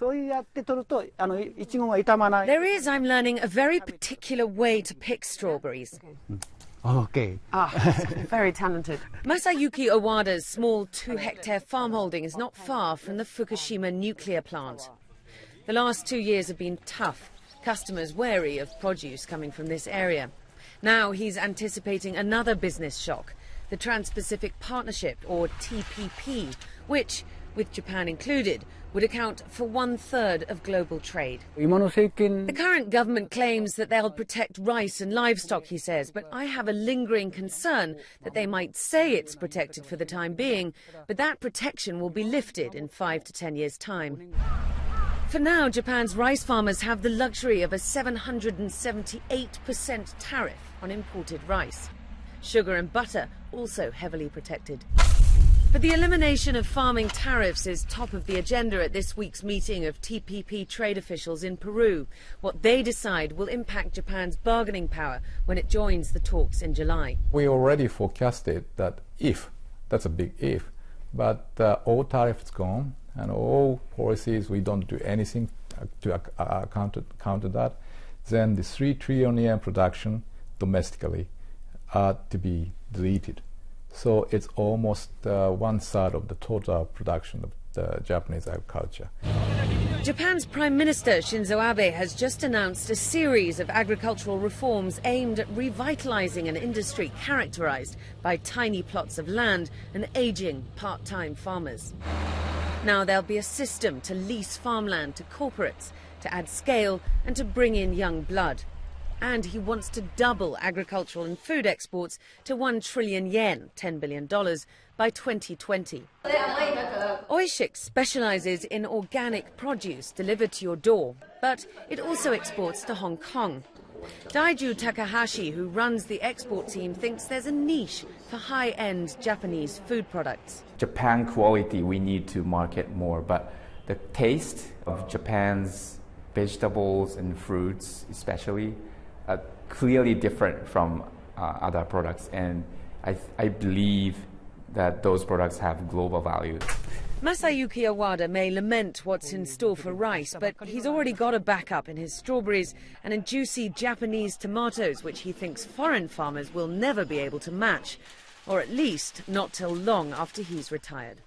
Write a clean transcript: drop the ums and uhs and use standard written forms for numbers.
There is, I'm learning, a very particular way to pick strawberries. Okay. Very talented. Masayuki Owada's small 2-hectare farm holding is not far from the Fukushima nuclear plant. The last 2 years have been tough, customers wary of produce coming from this area. Now he's anticipating another business shock, the Trans-Pacific Partnership, or TPP, which, with Japan included, would account for 1/3 of global trade. The current government claims that they'll protect rice and livestock, he says, but I have a lingering concern that they might say it's protected for the time being, but that protection will be lifted in 5 to 10 years' time. For now, Japan's rice farmers have the luxury of a 778% tariff on imported rice. Sugar and butter also heavily protected. But the elimination of farming tariffs is top of the agenda at this week's meeting of TPP trade officials in Peru. What they decide will impact Japan's bargaining power when it joins the talks in July. We already forecasted that if, that's a big if, but all tariffs gone and all policies, we don't do anything to counter that, then the 3 trillion yen production domestically are to be deleted. So it's almost 1/3 of the total production of the Japanese agriculture. Japan's Prime Minister Shinzo Abe has just announced a series of agricultural reforms aimed at revitalizing an industry characterized by tiny plots of land and aging part-time farmers. Now there'll be a system to lease farmland to corporates, to add scale and to bring in young blood. And he wants to double agricultural and food exports to 1 trillion yen, $10 billion, by 2020. Oishik specializes in organic produce delivered to your door, but it also exports to Hong Kong. Daiju Takahashi, who runs the export team, thinks there's a niche for high-end Japanese food products. Japan quality we need to market more, but the taste of Japan's vegetables and fruits especially are clearly different from other products, and I believe that those products have global value. Masayuki Owada may lament what's in store for rice, but he's already got a backup in his strawberries and in juicy Japanese tomatoes, which he thinks foreign farmers will never be able to match, or at least not till long after he's retired.